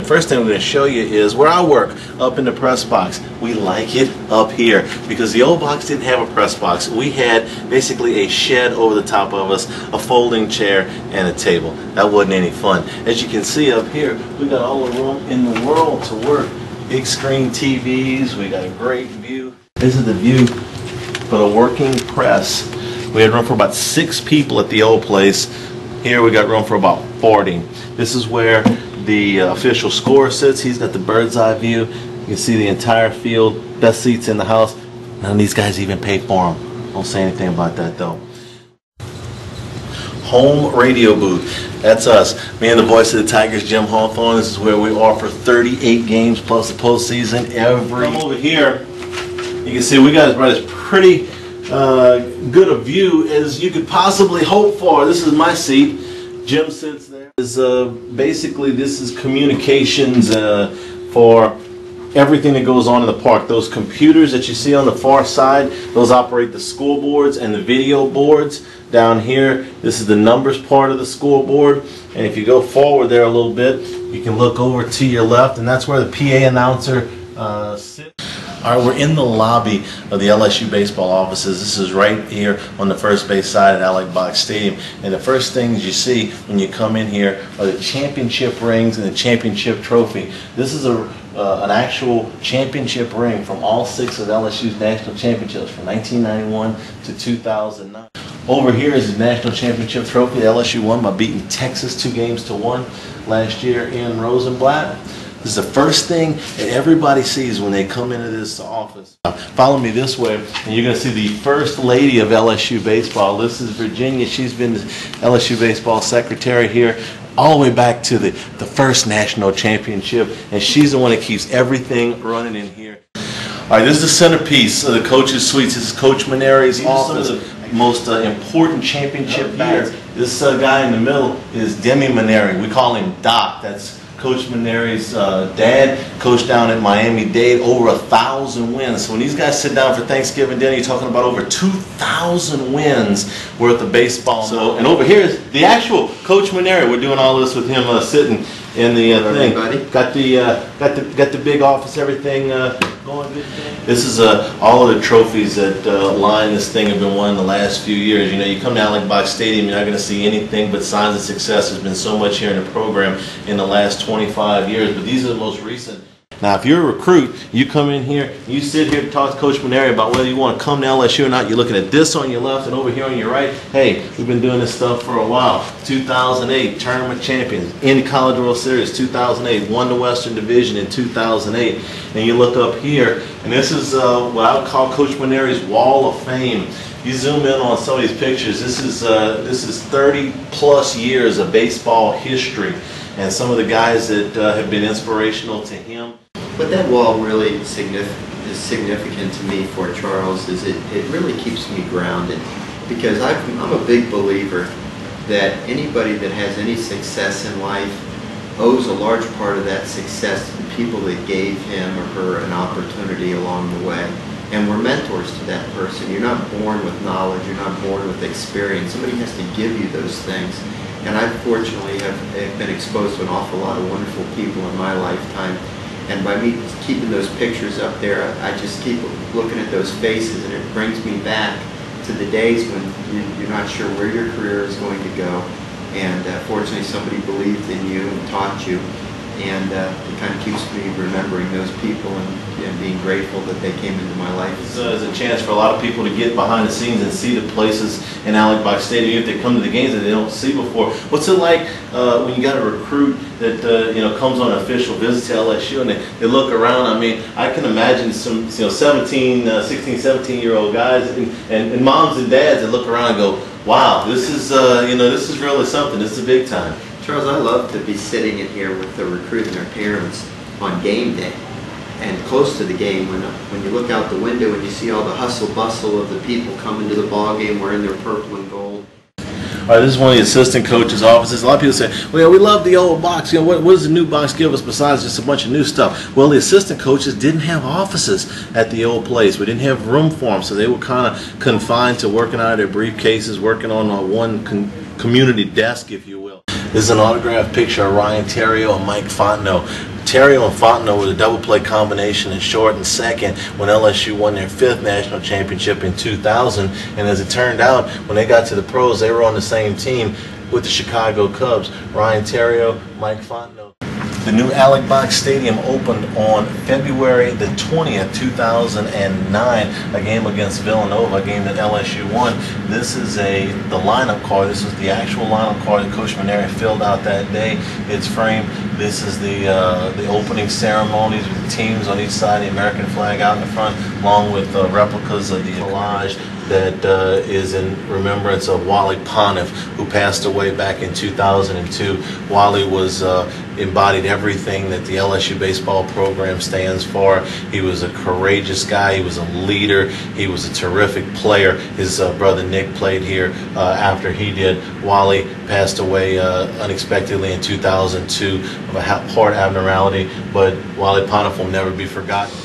First thing we're going to show you is where I work, up in the press box. We like it up here because the old box didn't have a press box. We had basically a shed over the top of us, a folding chair, and a table. That wasn't any fun. As you can see up here, we got all the room in the world to work. Big screen TVs, we got a great view. This is the view for the working press. We had room for about 6 people at the old place. Here we got room for about 40. This is where the official scorer sits. He's got the bird's eye view. You can see the entire field. Best seats in the house. None of these guys even pay for them. Don't say anything about that though. Home radio booth. That's us. Me and the voice of the Tigers, Jim Hawthorne. This is where we offer 38 games plus the postseason every. Come over here. You can see we got about as pretty good a view as you could possibly hope for. This is my seat. Jim sits there. Basically, this is communications for everything that goes on in the park. Those computers that you see on the far side, those operate the scoreboards and the video boards. Down here, this is the numbers part of the scoreboard. And if you go forward there a little bit, you can look over to your left, and that's where the PA announcer sits. All right, we're in the lobby of the LSU baseball offices. This is right here on the first base side at Ally Box Stadium. And the first things you see when you come in here are the championship rings and the championship trophy. This is an actual championship ring from all 6 of LSU's national championships from 1991 to 2009. Over here is the national championship trophy that LSU won by beating Texas 2-1 last year in Rosenblatt. This is the first thing that everybody sees when they come into this office. Follow me this way, and you're going to see the first lady of LSU baseball. This is Virginia. She's been the LSU baseball secretary here all the way back to the first national championship, and she's the one that keeps everything running in here. All right, this is the centerpiece of the coach's suites. This is Coach Maneri's office. Some of the most important championship bats. This guy in the middle is Demi Maneri. We call him Doc. That's Coach Maneri's dad, coached down at Miami-Dade, over 1,000 wins. So when these guys sit down for Thanksgiving dinner, you're talking about over 2,000 wins worth of baseball. So, and over here is the actual Coach Maneri. We're doing all this with him sitting in the thing. Everybody. Got the big office, everything going good. This is all of the trophies that line this thing have been won the last few years. You know, you come to Ally Box Stadium, you're not going to see anything but signs of success. There's been so much here in the program in the last 25 years, but these are the most recent. Now, if you're a recruit, you come in here, you sit here to talk to Coach Maneri about whether you want to come to LSU or not. You're looking at this on your left and over here on your right. Hey, we've been doing this stuff for a while. 2008, Tournament Champions, in the College World Series, 2008, won the Western Division in 2008. And you look up here, and this is what I would call Coach Maneri's Wall of Fame. You zoom in on some of these pictures. This is 30 plus years of baseball history, and some of the guys that have been inspirational to him. What that wall really is significant to me for Charles is it really keeps me grounded, because I'm a big believer that anybody that has any success in life owes a large part of that success to the people that gave him or her an opportunity along the way. And we're mentors to that person. You're not born with knowledge, you're not born with experience. Somebody has to give you those things. And I fortunately have been exposed to an awful lot of wonderful people in my lifetime. And by me keeping those pictures up there, I just keep looking at those faces, and it brings me back to the days when you're not sure where your career is going to go. And fortunately somebody believed in you and taught you. And it kind of keeps me remembering those people and being grateful that they came into my life. This is a chance for a lot of people to get behind the scenes and see the places in Ally Box Stadium if they come to the games that they don't see before. What's it like when you got a recruit that comes on an official visit to LSU and they look around? I mean, I can imagine some 16, 17-year-old guys and moms and dads that look around and go, "Wow, this is this is really something. This is big time." Charles, I love to be sitting in here with the recruit and their parents on game day, and close to the game when you look out the window and you see all the hustle bustle of the people coming to the ball game wearing their purple and gold. All right, this is one of the assistant coaches' offices. A lot of people say, "Well, we love the old box. What does the new box give us besides just a bunch of new stuff?" Well, the assistant coaches didn't have offices at the old place. We didn't have room for them, so they were kind of confined to working out of their briefcases, working on one community desk, if you will. This is an autographed picture of Ryan Terrio and Mike Fontenot. Terrio and Fontenot were the double play combination in short and second when LSU won their 5th national championship in 2000. And as it turned out, when they got to the pros, they were on the same team with the Chicago Cubs. Ryan Terrio, Mike Fontenot. The new Alex Box Stadium opened on February the 20th, 2009, a game against Villanova, a game that LSU won. This is the lineup card. This is the actual lineup card that Coach Maneri filled out that day. It's framed. This is the opening ceremonies with the teams on each side, the American flag out in the front, along with replicas of the collage that is in remembrance of Wally Pontiff, who passed away back in 2002. Wally was embodied everything that the LSU baseball program stands for. He was a courageous guy. He was a leader. He was a terrific player. His brother Nick played here after he did. Wally passed away unexpectedly in 2002 of a heart abnormality, but Wally Pontiff will never be forgotten.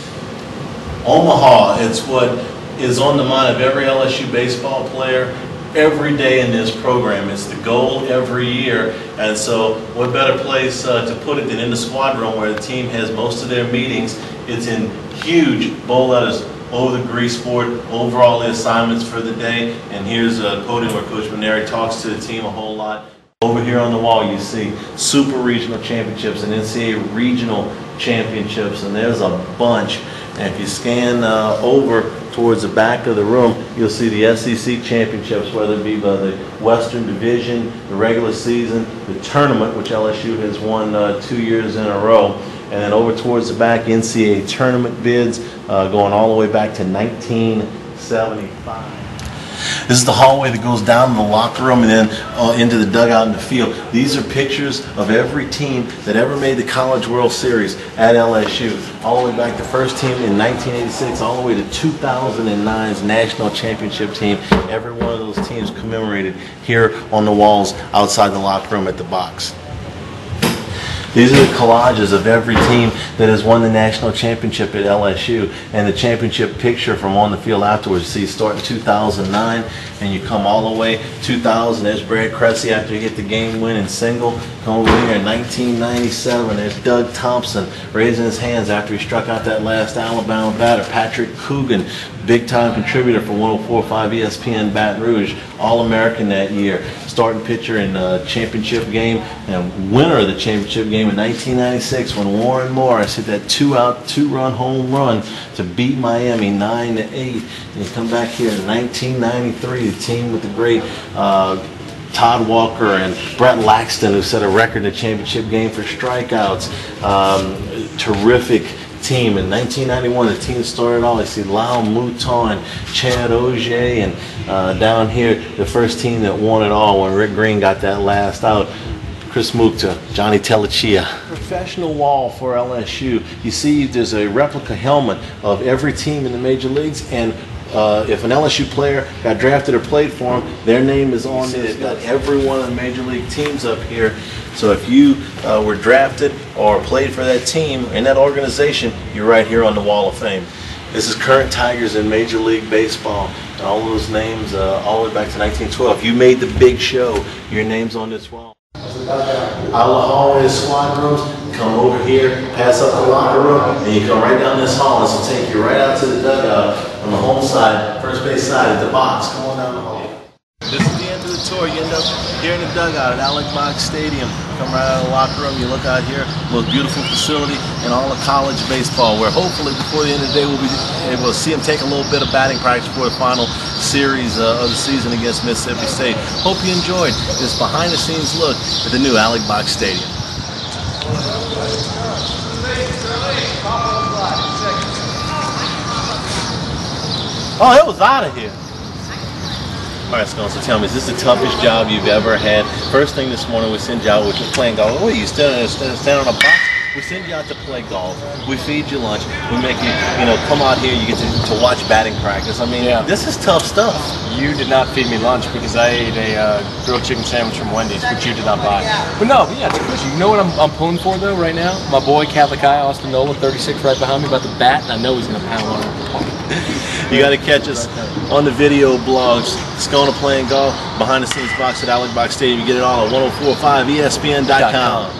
Omaha, it's what is on the mind of every LSU baseball player every day in this program. It's the goal every year, and so what better place to put it than in the squad room where the team has most of their meetings. It's in huge bold letters over the grease board, over all the assignments for the day, and here's a podium where Coach Maneri talks to the team a whole lot. Over here on the wall you see Super Regional Championships and NCAA Regional Championships, and there's a bunch. And if you scan over towards the back of the room, you'll see the SEC championships, whether it be by the Western Division, the regular season, the tournament, which LSU has won 2 years in a row. And then over towards the back, NCAA tournament bids going all the way back to 1975. This is the hallway that goes down to the locker room and then into the dugout in the field. These are pictures of every team that ever made the College World Series at LSU. All the way back to first team in 1986, all the way to 2009's national championship team. Every one of those teams commemorated here on the walls outside the locker room at the box. These are the collages of every team that has won the national championship at LSU, and the championship picture from on the field afterwards. You see, starting 2009, and you come all the way 2000. There's Brad Cressy after you get the game-winning single. Come over here in 1997. There's Doug Thompson raising his hands after he struck out that last Alabama batter. Patrick Coogan, big-time contributor for 104.5 ESPN Baton Rouge, All-American that year. Starting pitcher in the championship game and winner of the championship game in 1996 when Warren Morris hit that two-run home run to beat Miami 9-8. And you come back here in 1993, the team with the great Todd Walker and Brett Laxton, who set a record in the championship game for strikeouts. Terrific team. In 1991, the team started all. I see Lyle Mouton, Chad Auger, and down here, the first team that won it all when Rick Green got that last out. Chris Mukta, Johnny Telechia. Professional wall for LSU. You see there's a replica helmet of every team in the major leagues, and if an LSU player got drafted or played for them, their name is on there. They've got every one of the major league teams up here. So if you were drafted or played for that team in that organization, you're right here on the Wall of Fame. This is current Tigers in Major League Baseball. And all those names all the way back to 1912. If you made the big show, your name's on this wall. Out of the hallway, squad rooms, come over here, pass up the locker room, and you come right down this hall. This will take you right out to the dugout on the home side, first base side at the box. Come on down the hall. This is the end of the tour. You end up here in the dugout at Alex Box Stadium. Come right out of the locker room. You look out here, most beautiful facility in all of college baseball, where hopefully before the end of the day we'll be able to see them take a little bit of batting practice for the final series of the season against Mississippi State. Hope you enjoyed this behind-the-scenes look at the new Alex Box Stadium. Oh, it was out of here. All right, Scone, so tell me, is this the toughest job you've ever had? First thing this morning, we send you out, we're playing golf. What are you, standing on a box? We send you out to play golf. We feed you lunch. We make you, come out here. You get to watch batting practice. I mean, yeah. This is tough stuff. You did not feed me lunch because I ate a grilled chicken sandwich from Wendy's, which you did not buy. But no, yeah, it's crazy. You know what I'm pulling for, though, right now? My boy, Catholic High, Austin Nolan, 36, right behind me, about the bat, and I know he's going to pound one. You got to catch us on the video blogs. Scona playing golf, behind the scenes box at Alex Box Stadium. You get it all at 104.5ESPN.com.